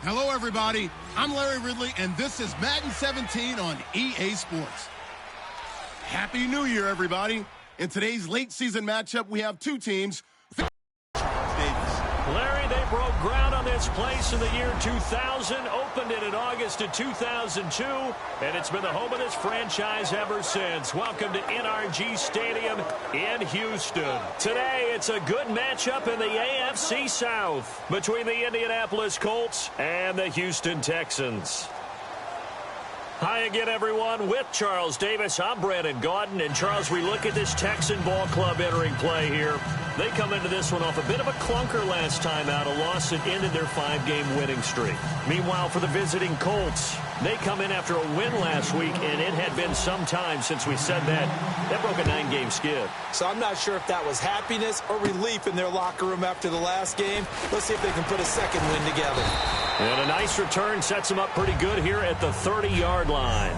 Hello, everybody. I'm Larry Ridley, and this is Madden 17 on EA Sports. Happy New Year, everybody. In today's late-season matchup, we have two teams. Larry, they broke ground on this place in the year 2000, opened it in August of 2002, and it's been the home of this franchise ever since. Welcome to NRG Stadium in Houston. Today, it's a good matchup in the AFC South between the Indianapolis Colts and the Houston Texans. Hi again, everyone. With Charles Davis, I'm Brandon Gaudin. And, Charles, we look at this Texan ball club entering play here. They come into this one off a bit of a clunker last time out, a loss that ended their 5-game winning streak. Meanwhile, for the visiting Colts, they come in after a win last week, and it had been some time since we said that. That broke a 9-game skid. So I'm not sure if that was happiness or relief in their locker room after the last game. Let's see if they can put a second win together. And a nice return sets them up pretty good here at the 30-yard line.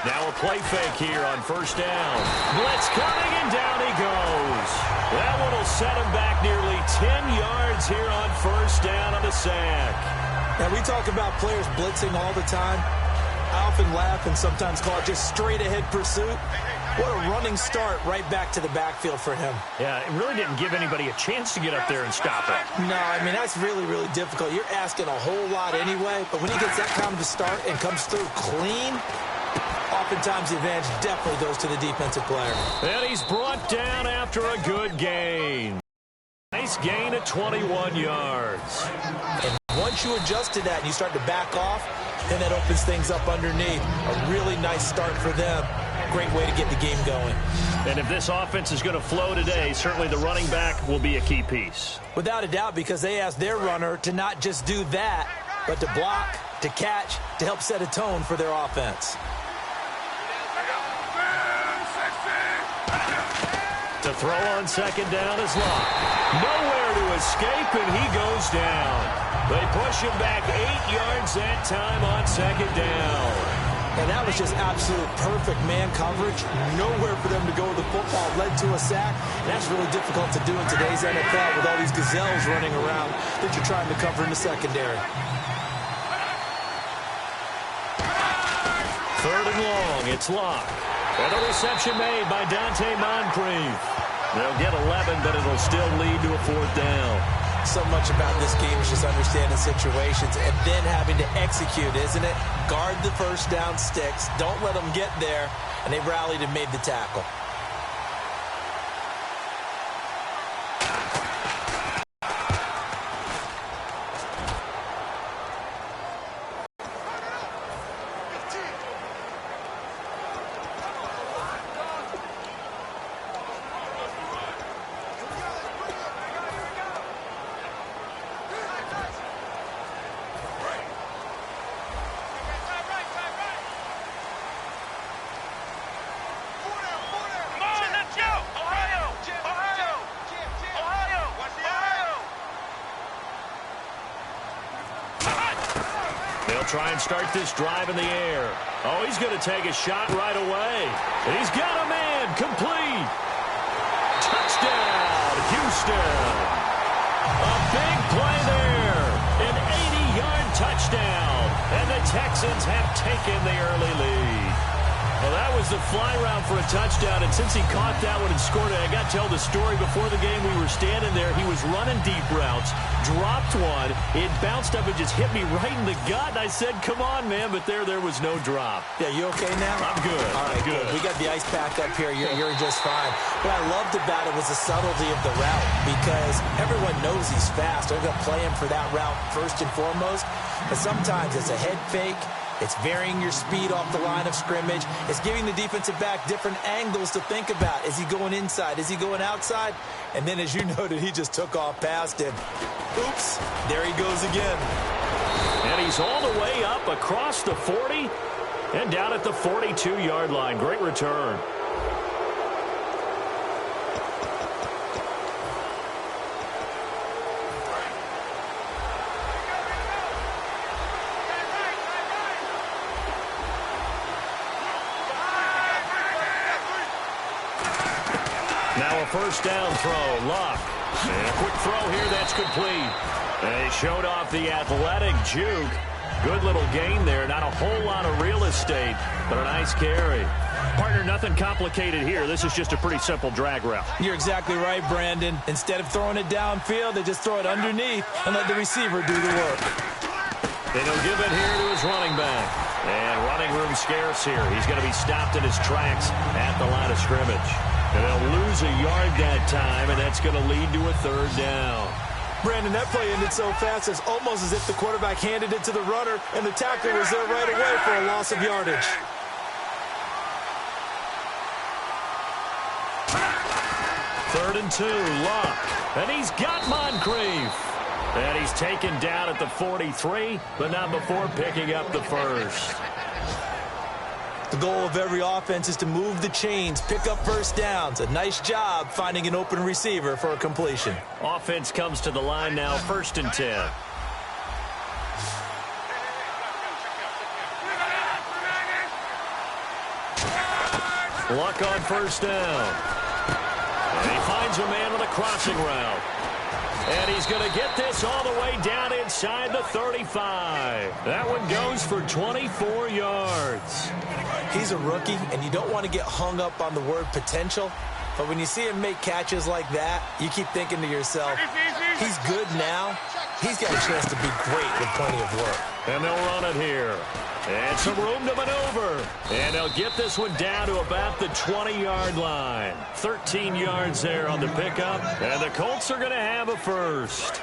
Now a play fake here on first down. Blitz coming, and down he goes. That one will set him back nearly 10 yards here on first down on the sack. Now, we talk about players blitzing all the time. I often laugh and sometimes call it just straight-ahead pursuit. What a running start right back to the backfield for him. Yeah, it really didn't give anybody a chance to get up there and stop it. No, I mean, that's really, really difficult. You're asking a whole lot anyway, but when he gets that kind of a start and comes through clean, oftentimes the advantage definitely goes to the defensive player. And he's brought down after a good gain. Nice gain at 21 yards. And once you adjust to that and you start to back off, then that opens things up underneath. A really nice start for them. Great way to get the game going. And if this offense is going to flow today, certainly the running back will be a key piece. Without a doubt, because they asked their runner to not just do that, but to block, to catch, to help set a tone for their offense. To throw on second down is Locke. Nowhere to escape, and he goes down. They push him back 8 yards that time on second down. And that was just absolute perfect man coverage. Nowhere for them to go with the football. Led to a sack. And that's really difficult to do in today's NFL with all these gazelles running around that you're trying to cover in the secondary. Third and long, it's Locke. And a reception made by Dante Moncrief. They'll get 11, but it'll still lead to a fourth down. So much about this game is just understanding situations and then having to execute, isn't it? Guard the first down sticks. Don't let them get there. And they rallied and made the tackle. Try and start this drive in the air. Oh, he's going to take a shot right away. And he's got a man complete. Touchdown, Houston. A big play there. An 80-yard touchdown. And the Texans have taken the early lead. Well, that was the fly route for a touchdown, and since he caught that one and scored it, I got to tell the story. Before the game, we were standing there. He was running deep routes, dropped one. It bounced up and just hit me right in the gut, and I said, come on, man, but there was no drop. Yeah, you okay now? I'm good. All right, good. We got the ice pack up here. You're just fine. What I loved about it was the subtlety of the route, because everyone knows he's fast. They're going to play him for that route first and foremost, but sometimes it's a head fake. It's varying your speed off the line of scrimmage. It's giving the defensive back different angles to think about. Is he going inside? Is he going outside? And then, as you noted, he just took off past him. Oops, there he goes again. And he's all the way up across the 40 and down at the 42-yard line. Great return. Now a first down throw. Luck. And a quick throw here. That's complete. And he showed off the athletic juke. Good little gain there. Not a whole lot of real estate, but a nice carry. Partner, nothing complicated here. This is just a pretty simple drag route. You're exactly right, Brandon. Instead of throwing it downfield, they just throw it underneath and let the receiver do the work. And he'll give it here to his running back. And running room scarce here. He's going to be stopped in his tracks at the line of scrimmage. And they'll lose a yard that time, and that's going to lead to a third down. Brandon, that play ended so fast, it's almost as if the quarterback handed it to the runner, and the tackler was there right away for a loss of yardage. Third and 2, Luck. And he's got Moncrief. And he's taken down at the 43, but not before picking up the first. The goal of every offense is to move the chains, pick up first downs. A nice job finding an open receiver for a completion. Offense comes to the line now, 1st and 10. Luck on first down. And he finds a man with a crossing route. And he's going to get this all the way down inside the 35. That one goes for 24 yards. He's a rookie, and you don't want to get hung up on the word potential. But when you see him make catches like that, you keep thinking to yourself, he's good now. He's got a chance to be great with plenty of work. And they'll run it here. And some room to maneuver. And they'll get this one down to about the 20-yard line. 13 yards there on the pickup. And the Colts are going to have a first.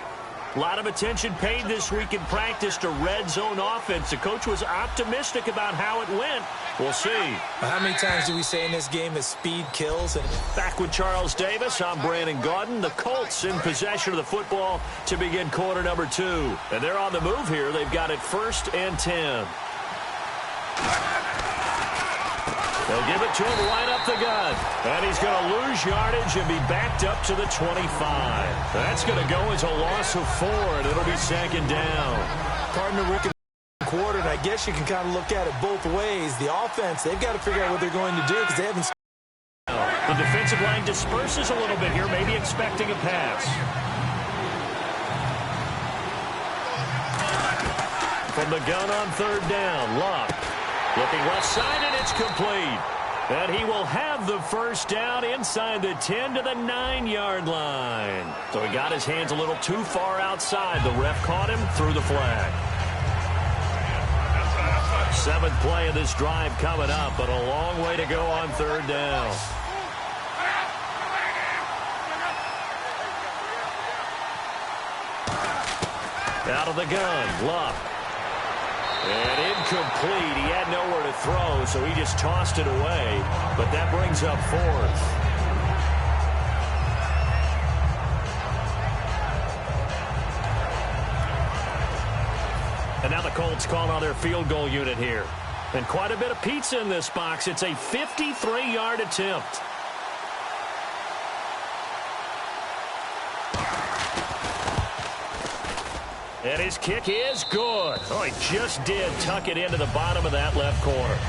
A lot of attention paid this week in practice to red zone offense. The coach was optimistic about how it went. We'll see. How many times do we say in this game that speed kills? And back with Charles Davis, I'm Brandon Gaudin. The Colts in possession of the football to begin quarter number 2. And they're on the move here. They've got it 1st and 10. They'll give it to him right up the gut. And he's going to lose yardage and be backed up to the 25. That's going to go as a loss of 4, and it'll be 2nd down. Partner, rookie quarter, and I guess you can kind of look at it both ways. The offense, they've got to figure out what they're going to do because they haven't. The defensive line disperses a little bit here, maybe expecting a pass. From the gun on 3rd down, Luck. Looking left side, and it's complete. And he will have the first down inside the 10 to the 9-yard line. So he got his hands a little too far outside. The ref caught him, threw the flag. 7th play of this drive coming up, but a long way to go on 3rd down. Out of the gun, Luck. And incomplete. He had nowhere to throw, so he just tossed it away. But that brings up 4th. And now the Colts call on their field goal unit here. And quite a bit of pizza in this box. It's a 53-yard attempt. And his kick is good. Oh, he just did tuck it into the bottom of that left corner.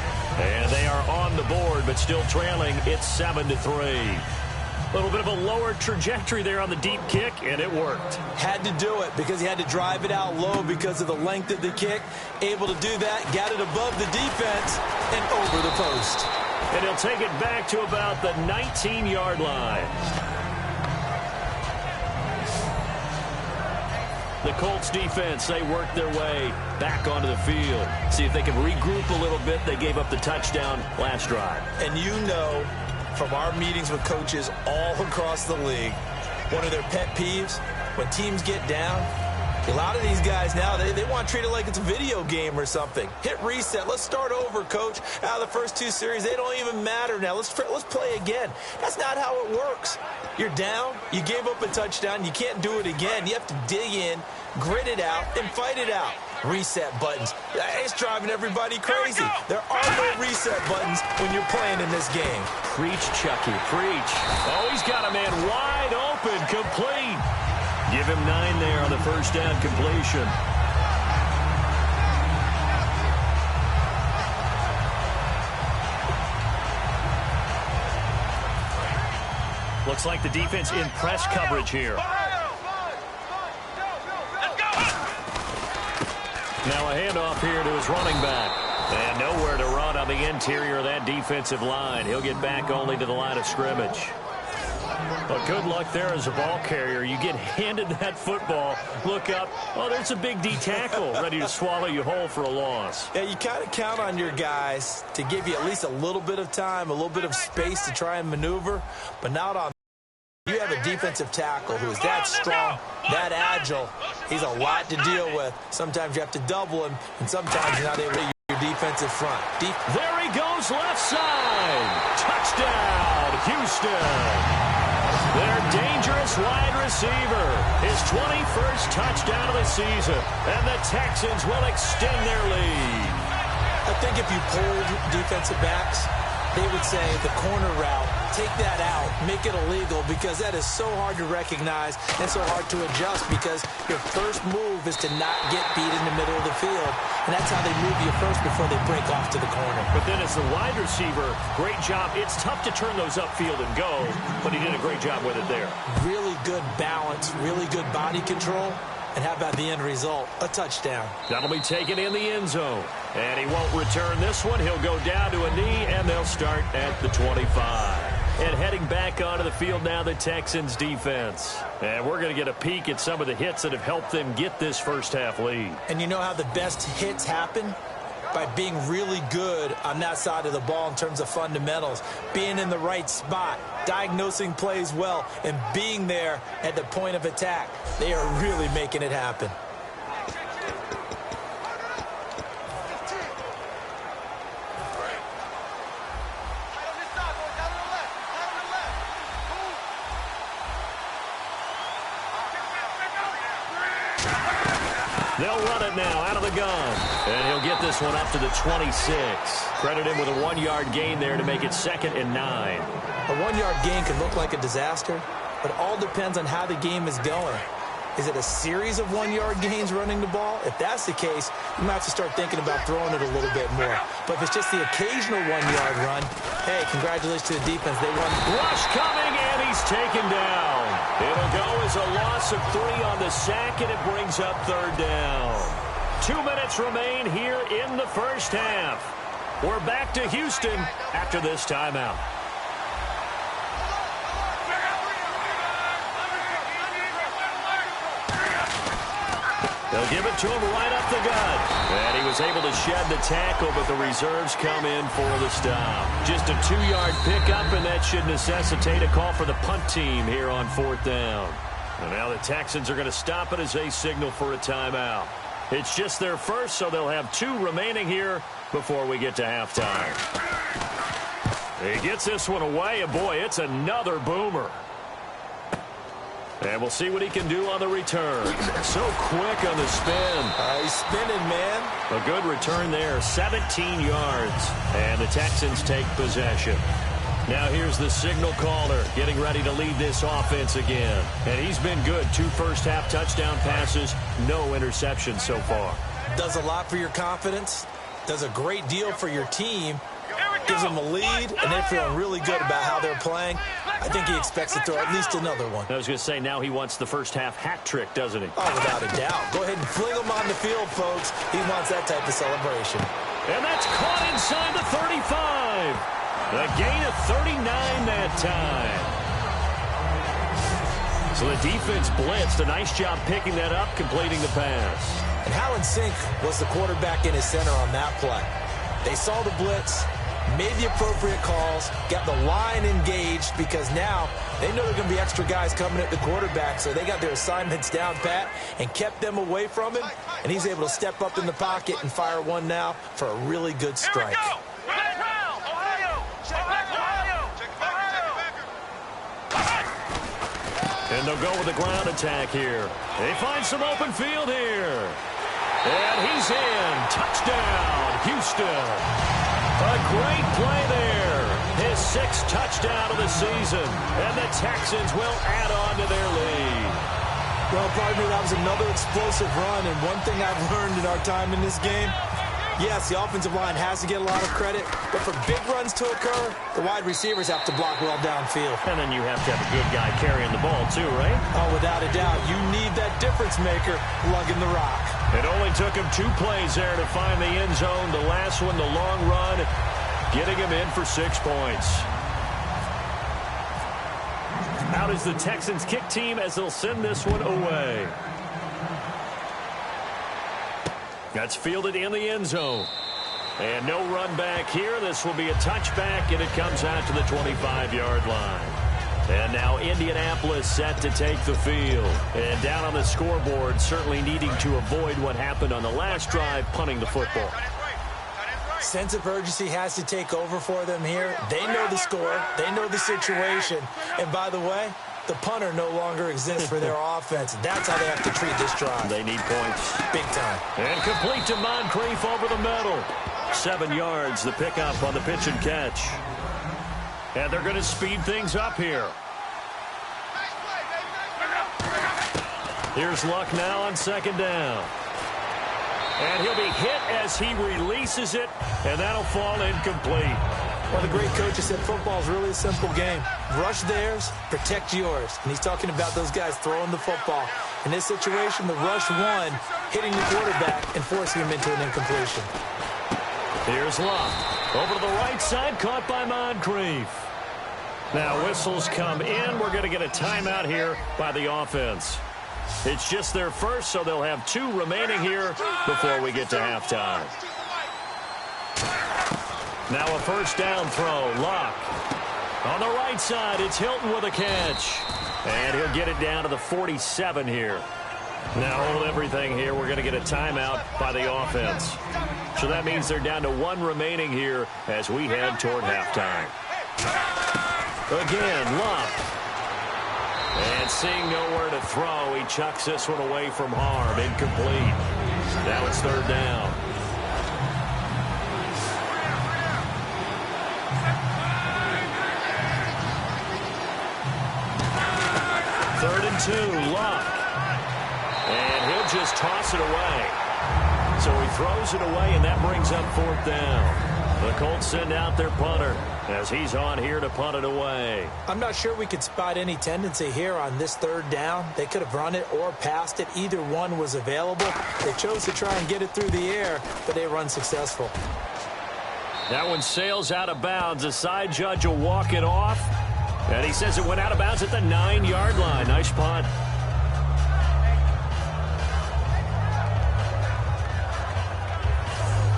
And they are on the board, but still trailing. It's 7-3. A little bit of a lower trajectory there on the deep kick, and it worked. Had to do it because he had to drive it out low because of the length of the kick. Able to do that, got it above the defense, and over the post. And he'll take it back to about the 19-yard line. The Colts defense, they work their way back onto the field. See if they can regroup a little bit. They gave up the touchdown last drive. And you know from our meetings with coaches all across the league, one of their pet peeves, when teams get down, a lot of these guys now, they want to treat it like it's a video game or something. Hit reset. Let's start over, coach. Out of the first 2 series, they don't even matter now. Let's play again. That's not how it works. You're down. You gave up a touchdown. You can't do it again. You have to dig in, grit it out, and fight it out. Reset buttons. It's driving everybody crazy. There are no reset buttons when you're playing in this game. Preach, Chucky, preach. Oh, he's got a man wide open, complete. Give him 9 there on the first down completion. Looks like the defense in press coverage here. Now a handoff here to his running back. And nowhere to run on the interior of that defensive line. He'll get back only to the line of scrimmage. But good luck there as a ball carrier. You get handed that football, look up, oh, there's a big D tackle ready to swallow you whole for a loss. Yeah, you kind of count on your guys to give you at least a little bit of time, a little bit of space to try and maneuver, but not on. You have a defensive tackle who is that strong, that agile. He's a lot to deal with. Sometimes you have to double him, and sometimes you're not able to use your defensive front. There he goes, left side. Touchdown, Houston. Their dangerous wide receiver. His 21st touchdown of the season. And the Texans will extend their lead. I think if you polled defensive backs, they would say the corner route, take that out, make it illegal, because that is so hard to recognize and so hard to adjust, because your first move is to not get beat in the middle of the field, and that's how they move you first before they break off to the corner. But then as the wide receiver, great job. It's tough to turn those upfield and go, but he did a great job with it there. Really good balance, really good body control. And how about the end result? A touchdown. That'll be taken in the end zone. And he won't return this one. He'll go down to a knee, and they'll start at the 25. And heading back onto the field now, the Texans defense. And we're going to get a peek at some of the hits that have helped them get this first half lead. And you know how the best hits happen? By being really good on that side of the ball in terms of fundamentals, being in the right spot, diagnosing plays well, and being there at the point of attack. They are really making it happen. They'll run it now out of the gun. And he'll get this one up to the 26. Credit him with a 1-yard gain there to make it 2nd and 9. A 1-yard gain can look like a disaster, but all depends on how the game is going. Is it a series of 1-yard gains running the ball? If that's the case, you might have to start thinking about throwing it a little bit more. But if it's just the occasional 1-yard run, hey, congratulations to the defense. They won. Rush coming, and he's taken down. It'll go as a loss of 3 on the sack, and it brings up 3rd down. 2 minutes remain here in the first half. We're back to Houston after this timeout. They'll give it to him right up the gut. And he was able to shed the tackle, but the reserves come in for the stop. Just a 2-yard pickup, and that should necessitate a call for the punt team here on 4th down. And now the Texans are going to stop it as they signal for a timeout. It's just their first, so they'll have 2 remaining here before we get to halftime. He gets this one away, and boy, it's another boomer. And we'll see what he can do on the return. So quick on the spin. He's spinning, man. A good return there, 17 yards. And the Texans take possession. Now here's the signal caller getting ready to lead this offense again. And he's been good. 2 first-half touchdown passes, no interceptions so far. Does a lot for your confidence. Does a great deal for your team. Gives them a lead, and they're feeling really good about how they're playing. I think he expects to throw at least another one. I was going to say, now he wants the first-half hat trick, doesn't he? Oh, without a doubt. Go ahead and fling him on the field, folks. He wants that type of celebration. And that's caught inside the 35. A gain of 39 that time. So the defense blitzed. A nice job picking that up, completing the pass. And how in sync was the quarterback in his center on that play? They saw the blitz, made the appropriate calls, got the line engaged, because now they know there are going to be extra guys coming at the quarterback, so they got their assignments down pat and kept them away from him, and he's able to step up in the pocket and fire one now for a really good strike. And they'll go with the ground attack here. They find some open field here. And he's in. Touchdown, Houston. A great play there. His 6th touchdown of the season. And the Texans will add on to their lead. Well, pardon me, that was another explosive run. And one thing I've learned in our time in this game, Yes, the offensive line has to get a lot of credit, but for big runs to occur, the wide receivers have to block well downfield. And then you have to have a good guy carrying the ball too, right? Oh, without a doubt, you need that difference maker lugging the rock. It only took him 2 plays there to find the end zone. The last one, the long run, getting him in for 6 points. Out is the Texans kick team as they'll send this one away. That's fielded in the end zone. And no run back here. This will be a touchback, and it comes out to the 25-yard line. And now Indianapolis set to take the field. And down on the scoreboard, certainly needing to avoid what happened on the last drive, punting the football. Sense of urgency has to take over for them here. They know the score. They know the situation. And by the way, the punter no longer exists for their offense. That's how they have to treat this drive. They need points. Big time. And complete to Moncrief over the middle. 7 yards, the pickup on the pitch and catch. And they're going to speed things up here. Here's Luck now on 2nd down. And he'll be hit as he releases it, and that'll fall incomplete. Well, the great coach said football is really a simple game. Rush theirs, protect yours. And he's talking about those guys throwing the football. In this situation, the rush won, hitting the quarterback and forcing him into an incompletion. Here's Luck. Over to the right side, caught by Moncrief. Now whistles come in. We're going to get a timeout here by the offense. It's just their first, so they'll have 2 remaining here before we get to halftime. Now a first down throw. Luck. On the right side, it's Hilton with a catch. And he'll get it down to the 47 here. Now hold everything here. We're going to get a timeout by the offense. So that means they're down to 1 remaining here as we head toward halftime. Again, Luck. And seeing nowhere to throw, he chucks this one away from harm. Incomplete. Now it's 3rd down. Third and 2, Luck. And he'll just toss it away. So he throws it away, and that brings up 4th down. The Colts send out their punter as he's on here to punt it away. I'm not sure we could spot any tendency here on this 3rd down. They could have run it or passed it. Either one was available. They chose to try and get it through the air, but they were unsuccessful. That one sails out of bounds. The side judge will walk it off. And he says it went out of bounds at the 9-yard line. Nice punt.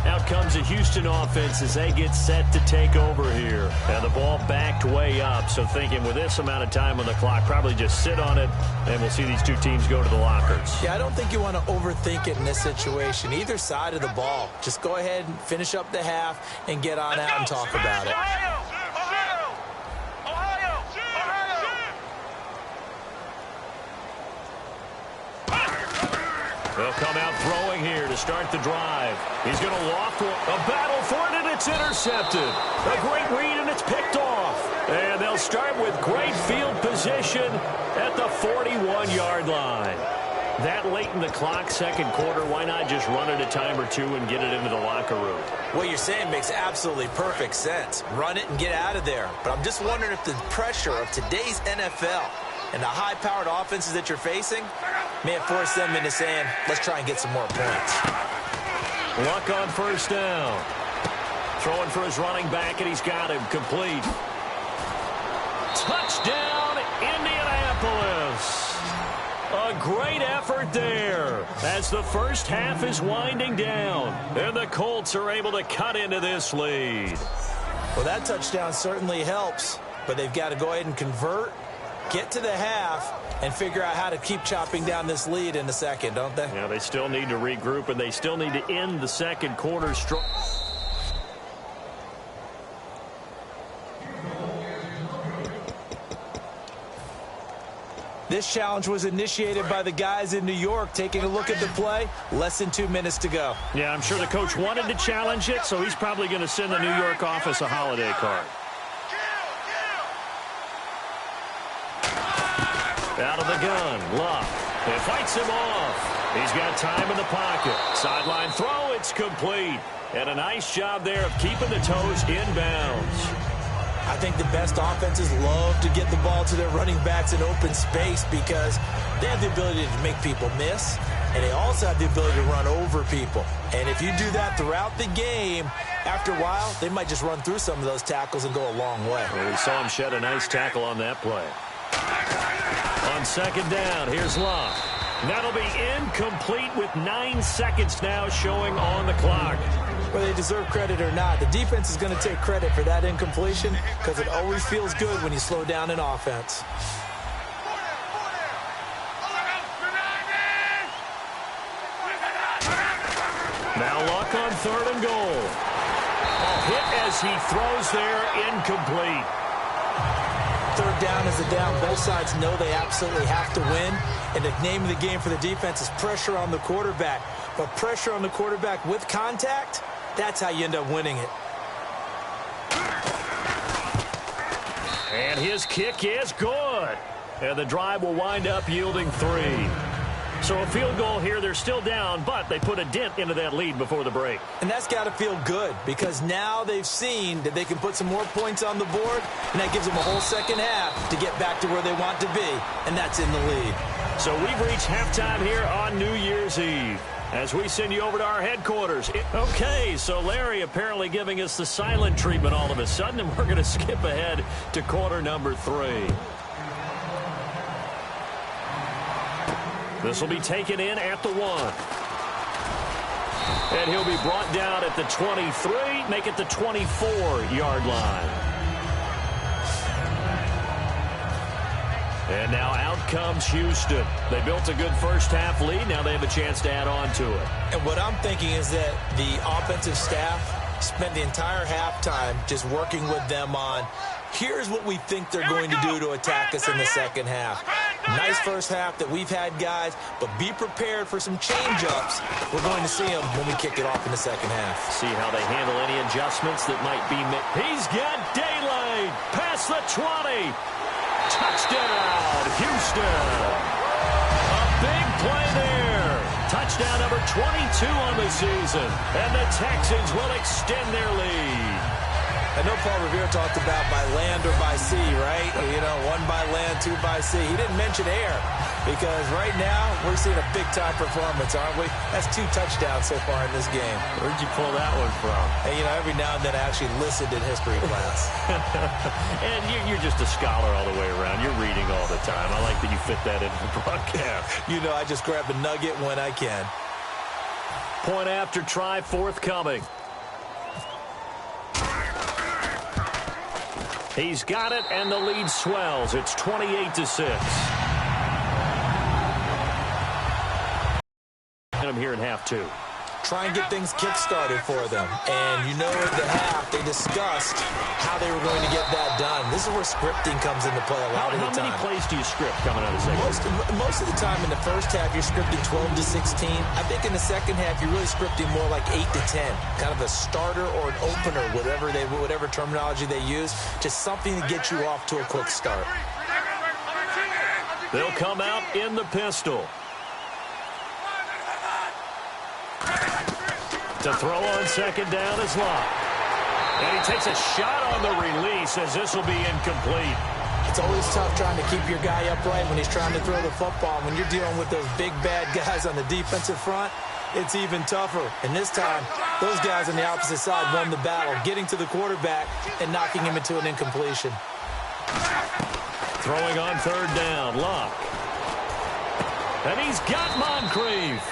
Out comes the Houston offense as they get set to take over here. And the ball backed way up. So thinking with this amount of time on the clock, probably just sit on it, and we'll see these 2 teams go to the lockers. Yeah, I don't think you want to overthink it in this situation. Either side of the ball. Just go ahead and finish up the half and get on out and talk about it. They'll come out throwing here to start the drive. He's going to loft one. A battle for it, and it's intercepted. A great read, and it's picked off. And they'll start with great field position at the 41-yard line. That late in the clock, 2nd quarter, why not just run it a time or 2 and get it into the locker room? What you're saying makes absolutely perfect sense. Run it and get out of there. But I'm just wondering if the pressure of today's NFL and the high-powered offenses that you're facing may have forced them into saying, let's try and get some more points. Luck on 1st down. Throwing for his running back, and he's got him complete. Touchdown, Indianapolis. A great effort there as the first half is winding down. And the Colts are able to cut into this lead. Well, that touchdown certainly helps, but they've got to go ahead and convert, get to the half, and figure out how to keep chopping down this lead in the second, don't they? Yeah, they still need to regroup, and they still need to end the 2nd quarter strong. This challenge was initiated by the guys in New York. Taking a look at the play, less than 2 minutes to go. Yeah, I'm sure the coach wanted to challenge it, so he's probably going to send the New York office a holiday card. Out of the gun, Luck. It fights him off. He's got time in the pocket. Sideline throw, it's complete. And a nice job there of keeping the toes in bounds. I think the best offenses love to get the ball to their running backs in open space because they have the ability to make people miss, and they also have the ability to run over people. And if you do that throughout the game, after a while, they might just run through some of those tackles and go a long way. Well, we saw him shed a nice tackle on that play. On second down, here's Locke. That'll be incomplete with 9 seconds now showing on the clock. Whether they deserve credit or not, the defense is going to take credit for that incompletion because it always feels good when you slow down an offense. Now Luck on third and goal. A hit as he throws there, incomplete. Third down is the down. Both sides know they absolutely have to win. And the name of the game for the defense is pressure on the quarterback. But pressure on the quarterback with contact, that's how you end up winning it. And his kick is good. And the drive will wind up yielding 3. So a field goal here, they're still down, but they put a dent into that lead before the break. And that's got to feel good because now they've seen that they can put some more points on the board, and that gives them a whole second half to get back to where they want to be, and that's in the lead. So we've reached halftime here on New Year's Eve as we send you over to our headquarters. Okay, so Larry apparently giving us the silent treatment all of a sudden, and we're going to skip ahead to quarter number 3. This will be taken in at the 1. And he'll be brought down at the 23, make it the 24-yard line. And now out comes Houston. They built a good first-half lead. Now they have a chance to add on to it. And what I'm thinking is that the offensive staff spent the entire halftime just working with them on, here's what we think they're going to do to attack us in the second half. Nice first half that we've had, guys, but be prepared for some change-ups. We're going to see them when we kick it off in the second half. See how they handle any adjustments that might be made. He's got daylight past the 20. Touchdown, Houston. A big play there. Touchdown number 22 on the season. And the Texans will extend their lead. I know Paul Revere talked about by land or by sea, right? You know, 1 by land, 2 by sea. He didn't mention air because right now we're seeing a big-time performance, aren't we? That's 2 touchdowns so far in this game. Where'd you pull that one from? Hey, you know, every now and then I actually listened in history class. And you're just a scholar all the way around. You're reading all the time. I like that you fit that into the broadcast. You know, I just grab a nugget when I can. Point after try forthcoming. He's got it, and the lead swells. It's 28-6. I'm here in half 2. Try and get things kick-started for them. And you know at the half, they discussed how they were going to get that done. This is where scripting comes into play a lot of the time. How many plays do you script coming out of the second? Most of the time in the first half, you're scripting 12 to 16. I think in the second half, you're really scripting more like 8 to 10. Kind of a starter or an opener, whatever terminology they use. Just something to get you off to a quick start. They'll come out in the pistol. To throw on second down is Locke. And he takes a shot on the release as this will be incomplete. It's always tough trying to keep your guy upright when he's trying to throw the football. When you're dealing with those big, bad guys on the defensive front, it's even tougher. And this time, those guys on the opposite side won the battle, getting to the quarterback and knocking him into an incompletion. Throwing on third down, Locke. And he's got Moncrief.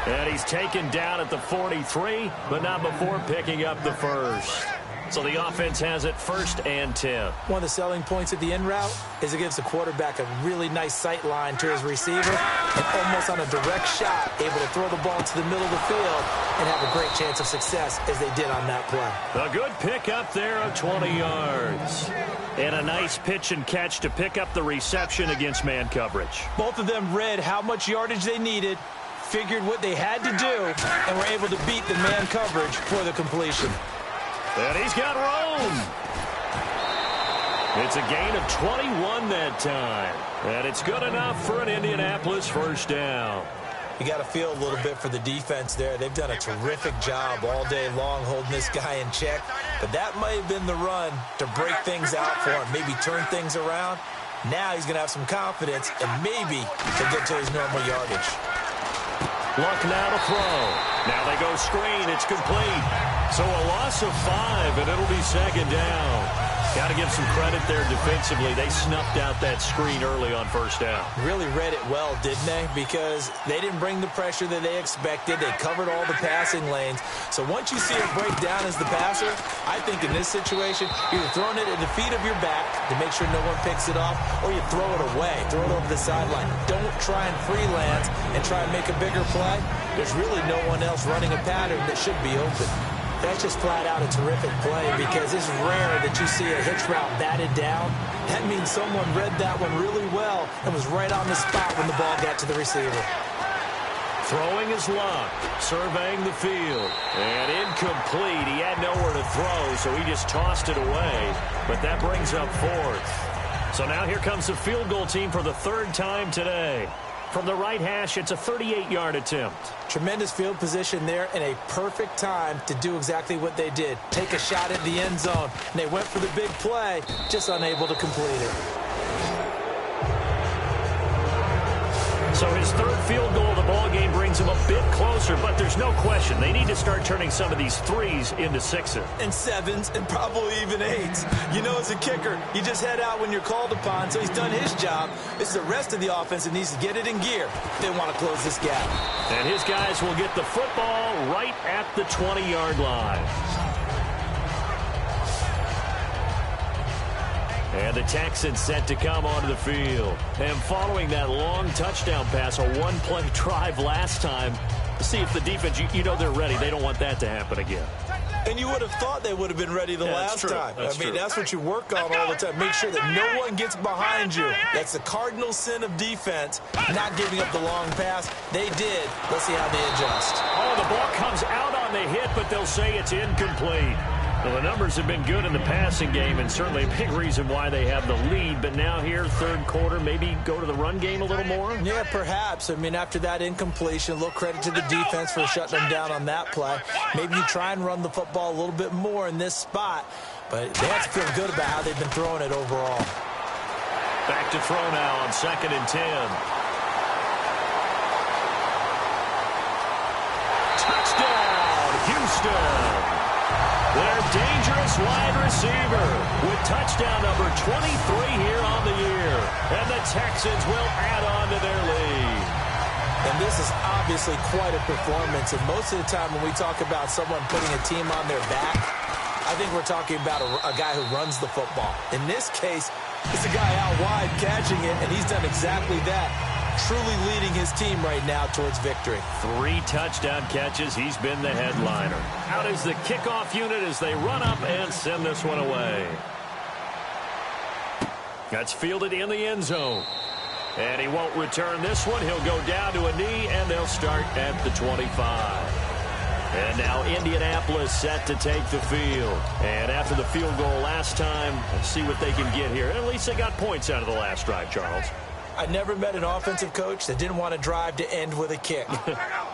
And he's taken down at the 43, but not before picking up the first. So the offense has it 1st and 10. One of the selling points of the in route is it gives the quarterback a really nice sight line to his receiver and almost on a direct shot able to throw the ball to the middle of the field and have a great chance of success as they did on that play. A good pick up there of 20 yards. And a nice pitch and catch to pick up the reception against man coverage. Both of them read how much yardage they needed, figured what they had to do, and were able to beat the man coverage for the completion. And he's got room. It's a gain of 21 that time. And it's good enough for an Indianapolis first down. You got to feel a little bit for the defense there. They've done a terrific job all day long holding this guy in check. But that might have been the run to break things out for him, maybe turn things around. Now he's going to have some confidence, and maybe he'll get to his normal yardage. Luck now to throw. Now they go screen. It's complete. So a loss of 5, and it'll be second down. Got to give some credit there defensively. They snuffed out that screen early on first down. Really read it well, didn't they? Because they didn't bring the pressure that they expected. They covered all the passing lanes. So once you see it break down as the passer, I think in this situation, you're throwing it at the feet of your back to make sure no one picks it off, or you throw it away, throw it over the sideline. Don't try and freelance and try and make a bigger play. There's really no one else running a pattern that should be open. That's just flat out a terrific play because it's rare that you see a hitch route batted down. That means someone read that one really well and was right on the spot when the ball got to the receiver. Throwing his luck, surveying the field, and incomplete. He had nowhere to throw, so he just tossed it away. But that brings up 4th. So now here comes the field goal team for the 3rd time today. From the right hash, it's a 38-yard attempt. Tremendous field position there and a perfect time to do exactly what they did. Take a shot at the end zone. And they went for the big play, just unable to complete it. So his 3rd field goal of the ball game brings him a bit closer, but there's no question they need to start turning some of these 3s into 6s. And 7s and probably even 8s. You know, as a kicker, you just head out when you're called upon, so he's done his job. It's the rest of the offense that needs to get it in gear if they want to close this gap. And his guys will get the football right at the 20-yard line. And the Texans set to come onto the field. And following that long touchdown pass, a one-play drive last time, see if the defense, you know they're ready. They don't want that to happen again. And you would have thought they would have been ready the last time. That's what you work on all the time. Make sure that no one gets behind you. That's the cardinal sin of defense, not giving up the long pass. They did. Let's see how they adjust. Oh, the ball comes out on the hit, but they'll say it's incomplete. Well, the numbers have been good in the passing game, and certainly a big reason why they have the lead. But now here, 3rd quarter, maybe go to the run game a little more? Yeah, perhaps. I mean, after that incompletion, a little credit to the defense for shutting them down on that play. Maybe you try and run the football a little bit more in this spot. But they have to feel good about how they've been throwing it overall. Back to throw now on 2nd and 10. Touchdown, Houston! Their dangerous wide receiver with touchdown number 23 here on the year. And the Texans will add on to their lead. And this is obviously quite a performance. And most of the time when we talk about someone putting a team on their back, I think we're talking about a guy who runs the football. In this case, it's a guy out wide catching it, and he's done exactly that. Truly leading his team right now towards victory. 3 touchdown catches. He's been the headliner. Out is the kickoff unit as they run up and send this one away. That's fielded in the end zone. And he won't return this one. He'll go down to a knee, and they'll start at the 25. And now Indianapolis set to take the field. And after the field goal last time, let's see what they can get here. At least they got points out of the last drive, Charles. I never met an offensive coach that didn't want to drive to end with a kick.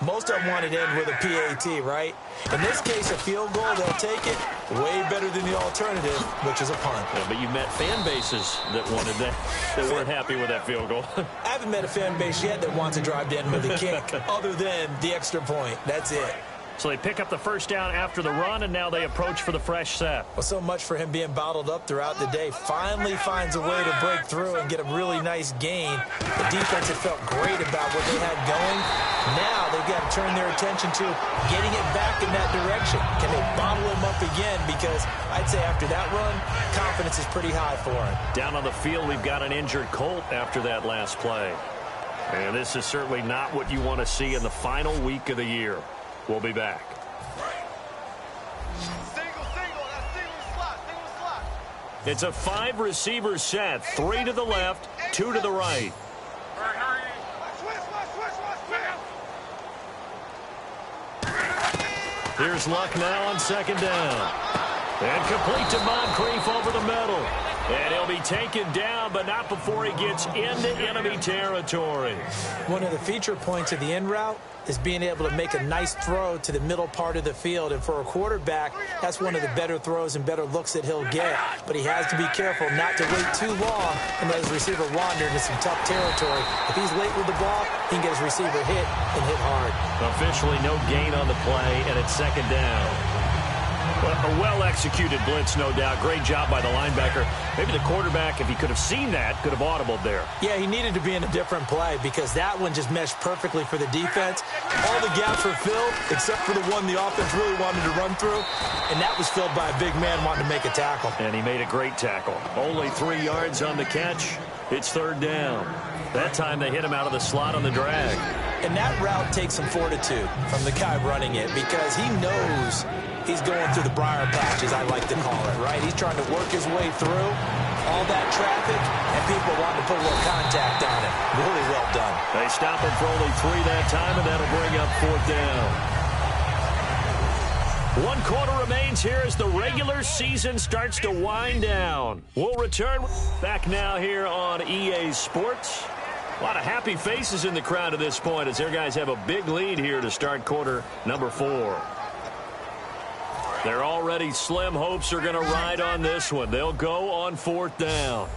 Most of them wanted to end with a PAT, right? In this case, a field goal, they'll take it. Way better than the alternative, which is a punt. Yeah, but you met fan bases that wanted that, that weren't happy with that field goal. I haven't met a fan base yet that wants to drive to end with a kick, other than the extra point. That's it. So they pick up the first down after the run, and now they approach for the fresh set. Well, so much for him being bottled up throughout the day. Finally finds a way to break through and get a really nice gain. The defense had felt great about what they had going. Now they've got to turn their attention to getting it back in that direction. Can they bottle him up again? Because I'd say after that run, confidence is pretty high for him. Down on the field, we've got an injured Colt after that last play. And this is certainly not what you want to see in the final week of the year. We'll be back. It's a 5-receiver set. 3 to the left, 2 to the right. Here's Luck now on 2nd down. And complete to Moncrief over the middle. And he'll be taken down, but not before he gets into enemy territory. One of the feature points of the in route is being able to make a nice throw to the middle part of the field. And for a quarterback, that's one of the better throws and better looks that he'll get. But he has to be careful not to wait too long and let his receiver wander into some tough territory. If he's late with the ball, he can get his receiver hit and hit hard. Officially no gain on the play, and it's second down. A well-executed blitz, no doubt. Great job by the linebacker. Maybe the quarterback, if he could have seen that, could have audibled there. Yeah, he needed to be in a different play because that one just meshed perfectly for the defense. All the gaps were filled except for the one the offense really wanted to run through, and that was filled by a big man wanting to make a tackle. And he made a great tackle. Only 3 yards on the catch. It's third down. That time they hit him out of the slot on the drag. And that route takes some fortitude from the guy running it because he knows he's going through the briar patch, as I like to call it, right? He's trying to work his way through all that traffic, and people want to put a little contact on it. Really well done. They stop him for only 3 that time, and that'll bring up fourth down. 1 quarter remains here as the regular season starts to wind down. We'll return back now here on EA Sports. A lot of happy faces in the crowd at this point as their guys have a big lead here to start quarter number 4. Their already slim hopes are going to ride on this one. They'll go on fourth down.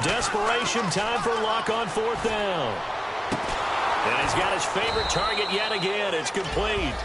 Desperation time for Luck on fourth down. And he's got his favorite target yet again. It's complete.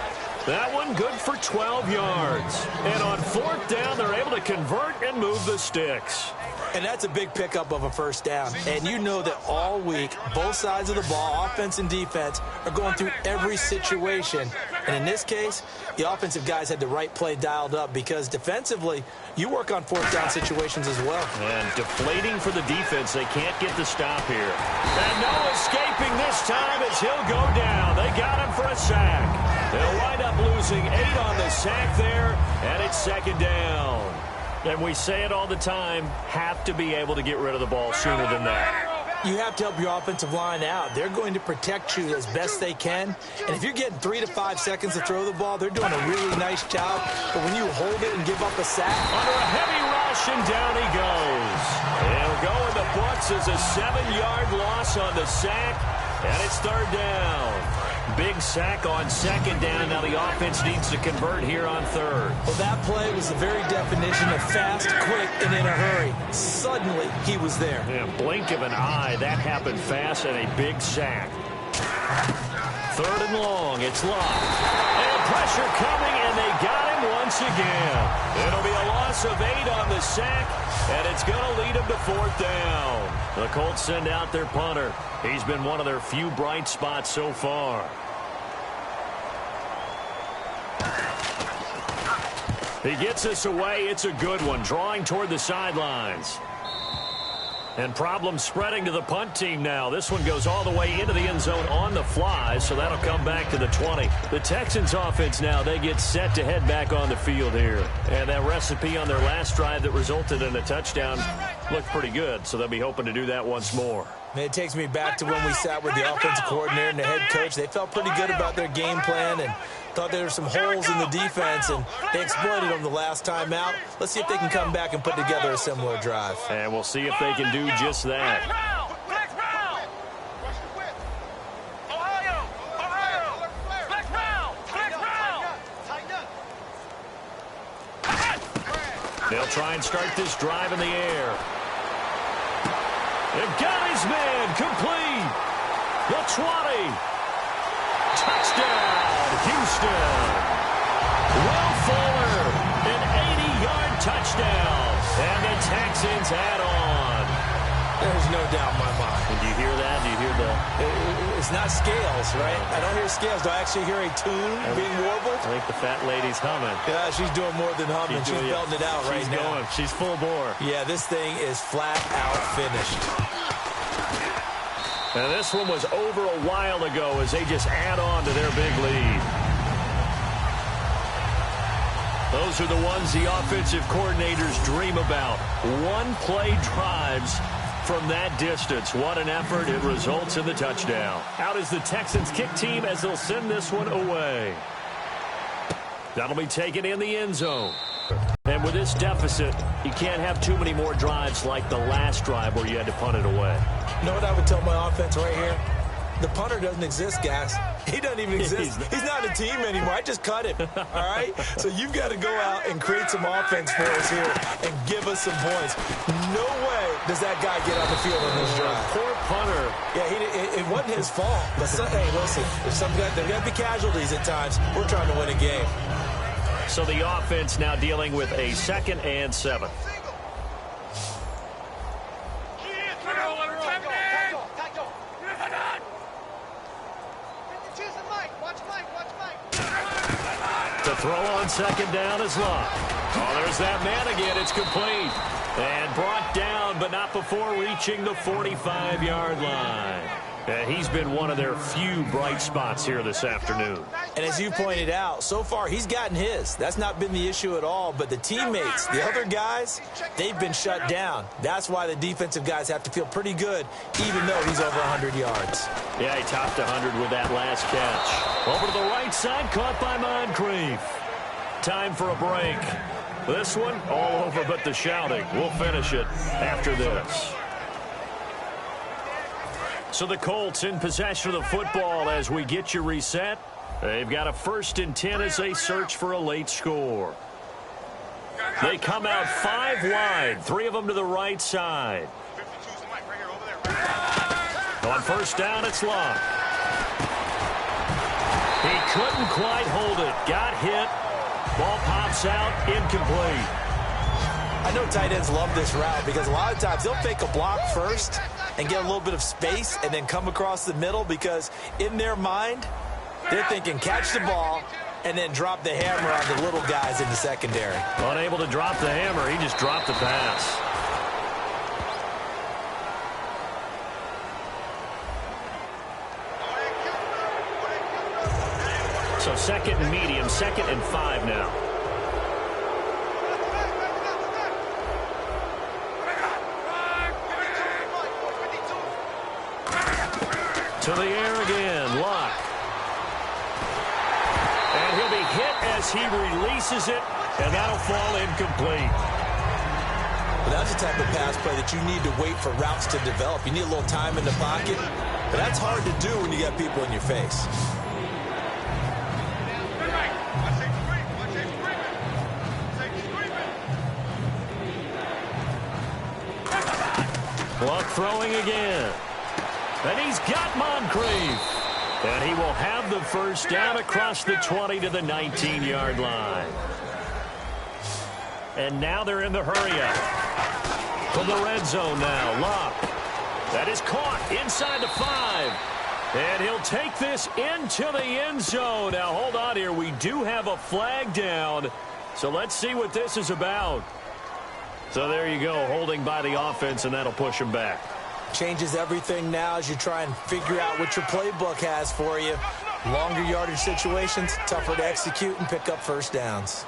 That one good for 12 yards. And on fourth down, they're able to convert and move the sticks. And that's a big pickup of a first down. And you know that all week, both sides of the ball, offense and defense, are going through every situation. And in this case, the offensive guys had the right play dialed up because defensively, you work on fourth down situations as well. And deflating for the defense. They can't get the stop here. And no escaping this time as he'll go down. They got him for a sack. They'll wind up losing 8 on the sack there, and it's second down. And we say it all the time, have to be able to get rid of the ball sooner than that. You have to help your offensive line out. They're going to protect you as best they can. And if you're getting 3 to 5 seconds to throw the ball, they're doing a really nice job. But when you hold it and give up a sack. Under a heavy rush, and down he goes. It'll go in the books as a 7-yard loss on the sack. And it's third down. Big sack on second down. Now the offense needs to convert here on third. Well, that play was the very definition of fast, quick, and in a hurry. Suddenly, he was there. Yeah, blink of an eye. That happened fast and a big sack. Third and long. It's Luck. And pressure coming, and they got him once again. It'll be a loss of 8 on the sack, and it's going to lead them to fourth down. The Colts send out their punter. He's been one of their few bright spots so far. He gets this away. It's a good one. Drawing toward the sidelines. And problems spreading to the punt team now. This one goes all the way into the end zone on the fly, so that'll come back to the 20. The Texans offense now, they get set to head back on the field here. And that recipe on their last drive that resulted in a touchdown looked pretty good, so they'll be hoping to do that once more. Man, it takes me back to when we sat with the offensive coordinator and the head coach. They felt pretty good about their game plan and thought there were some holes in the defense, and they exploited them the last time out. Let's see if they can come back and put together a similar drive. And we'll see if they can do just that. They'll try and start this drive in the air. They've got his man complete. The 20. Touchdown, Houston. Will Fuller, an 80-yard touchdown. And the Texans add on. There's no doubt in my mind. And do you hear that? Do you hear the... It's not scales, right? I don't hear scales. Do I actually hear a tune being warbled? I think the fat lady's humming. Yeah, she's doing more than humming. She's belting it out right now. Going. She's full bore. Yeah, this thing is flat out finished. And this one was over a while ago as they just add on to their big lead. Those are the ones the offensive coordinators dream about. One-play drives from that distance. What an effort. It results in the touchdown. Out is the Texans kick team as they'll send this one away. That'll be taken in the end zone. And with this deficit, you can't have too many more drives like the last drive where you had to punt it away. You know what I would tell my offense right here? The punter doesn't exist, guys. He doesn't even exist. He's not a team anymore. I just cut him, all right? So you've got to go out and create some offense for us here and give us some points. No way does that guy get on the field on this drive. Poor punter. Yeah, it wasn't his fault. But hey, listen, there got to be casualties at times. We're trying to win a game. So the offense now dealing with a 2nd and 7. To throw on 2nd down is Locke. Oh, there's that man again. It's complete. And brought down, but not before reaching the 45-yard line. And he's been one of their few bright spots here this afternoon. And as you pointed out, so far he's gotten his. That's not been the issue at all. But the teammates, the other guys, they've been shut down. That's why the defensive guys have to feel pretty good, even though he's over 100 yards. Yeah, he topped 100 with that last catch. Over to the right side, caught by Moncrief. Time for a break. This one, all over but the shouting. We'll finish it after this. So the Colts in possession of the football as we get you reset. They've got a 1st and 10 as they search for a late score. They come out 5 wide, 3 of them to the right side. On 1st down, it's Locke. He couldn't quite hold it. Got hit. Ball pops out, incomplete. I know tight ends love this route because a lot of times they'll fake a block first and get a little bit of space and then come across the middle because in their mind, they're thinking catch the ball and then drop the hammer on the little guys in the secondary. Unable to drop the hammer, he just dropped the pass. So 2nd and medium, 2nd and 5 now. To the air again, Locke. And he'll be hit as he releases it, and that'll fall incomplete. Well, that's the type of pass play that you need to wait for routes to develop. You need a little time in the pocket, but that's hard to do when you got people in your face. Locke throwing again. And he's got Moncrief. And he will have the 1st down across the 20 to the 19-yard line. And now they're in the hurry-up. From the red zone now, Locke. That is caught inside the 5. And he'll take this into the end zone. Now, hold on here. We do have a flag down. So let's see what this is about. So there you go, holding by the offense, and that'll push him back. Changes everything now as you try and figure out what your playbook has for you. Longer yardage situations, tougher to execute and pick up 1st downs.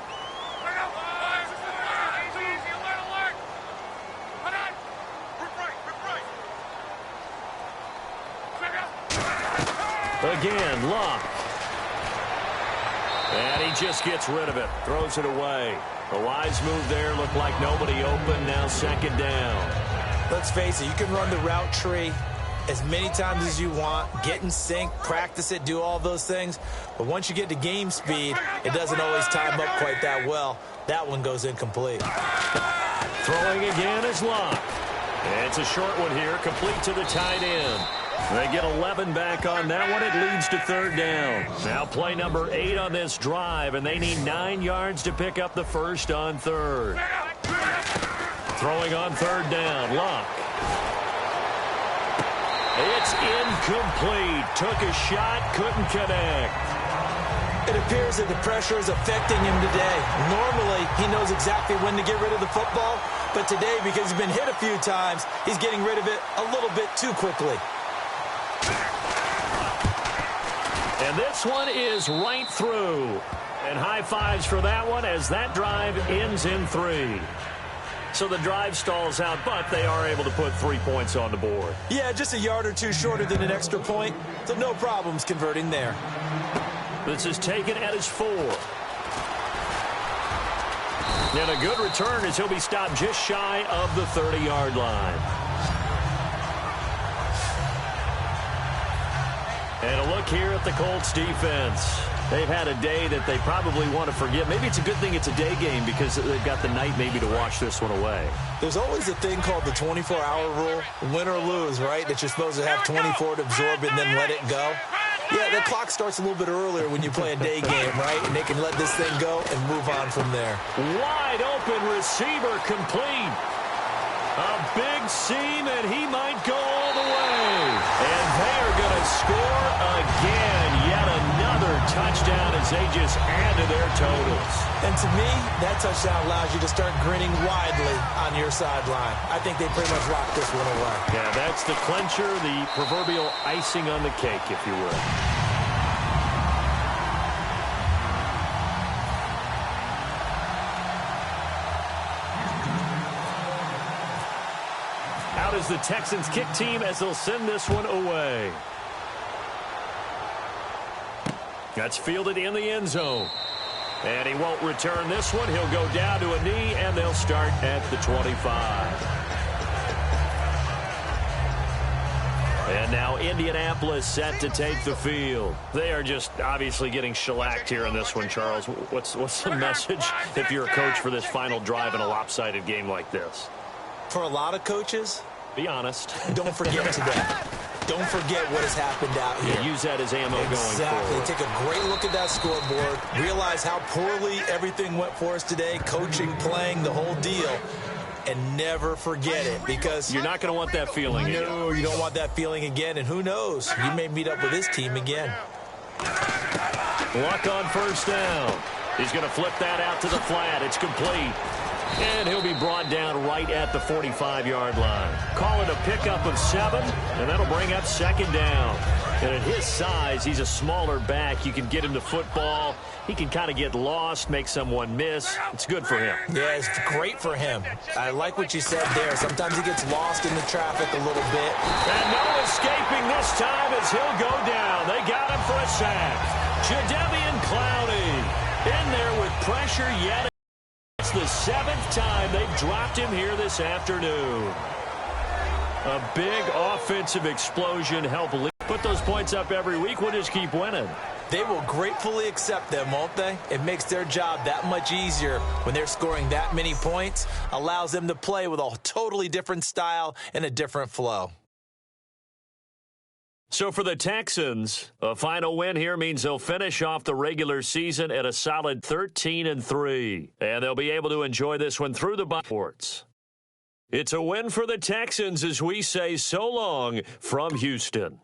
Again, Locke. And he just gets rid of it, throws it away. A wise move there, looked like nobody open, now 2nd down. Let's face it, you can run the route tree as many times as you want, get in sync, practice it, do all those things. But once you get to game speed, it doesn't always time up quite that well. That one goes incomplete. Throwing again is Locke. It's a short one here, complete to the tight end. They get 11 back on that one. It leads to 3rd down. Now play number 8 on this drive, and they need 9 yards to pick up the 1st on 3rd. Throwing on 3rd down, Locke. It's incomplete. Took a shot, couldn't connect. It appears that the pressure is affecting him today. Normally, he knows exactly when to get rid of the football, but today, because he's been hit a few times, he's getting rid of it a little bit too quickly. And this one is right through. And high fives for that one as that drive ends in 3. So the drive stalls out, but they are able to put 3 points on the board. Yeah, just a yard or two shorter than an extra point, so no problems converting there. This is taken at his 4. And a good return as he'll be stopped just shy of the 30-yard line. And a look here at the Colts defense. They've had a day that they probably want to forget. Maybe it's a good thing it's a day game because they've got the night maybe to wash this one away. There's always a thing called the 24-hour rule, win or lose, right? That you're supposed to have 24 to absorb it and then let it go. Yeah, the clock starts a little bit earlier when you play a day game, right? And they can let this thing go and move on from there. Wide open receiver complete. A big seam, and he might go all the way. And they are going to score again. Yet another touchdown as they just add to their totals. And to me, that touchdown allows you to start grinning widely on your sideline. I think they pretty much locked this one away. Yeah, that's the clincher, the proverbial icing on the cake, if you will. Out is the Texans kick team as they'll send this one away. That's fielded in the end zone. And he won't return this one. He'll go down to a knee, and they'll start at the 25. And now Indianapolis set to take the field. They are just obviously getting shellacked here in this one, Charles. What's the message if you're a coach for this final drive in a lopsided game like this? For a lot of coaches, be honest. Don't forget today. Don't forget what has happened out here. Yeah, use that as ammo going forward. Exactly. Take a great look at that scoreboard. Realize how poorly everything went for us today. Coaching, playing, the whole deal. And never forget it, because you're not going to want that feeling again. No, you don't want that feeling again. And who knows? You may meet up with this team again. Luck on first down. He's going to flip that out to the flat. It's complete. And he'll be brought down right at the 45-yard line. Call it a pickup of 7, and that'll bring up second down. And at his size, he's a smaller back. You can get him the football. He can kind of get lost, make someone miss. It's good for him. Yeah, it's great for him. I like what you said there. Sometimes he gets lost in the traffic a little bit. And no escaping this time as he'll go down. They got him for a sack. Jadeveon Clowney in there with pressure yet. It's the 7th time they've dropped him here this afternoon. A big offensive explosion help put those points up every week. We'll just keep winning. They will gratefully accept them, won't they? It makes their job that much easier when they're scoring that many points. Allows them to play with a totally different style and a different flow. So for the Texans, a final win here means they'll finish off the regular season at a solid 13-3. And they'll be able to enjoy this one through the ports. It's a win for the Texans as we say so long from Houston.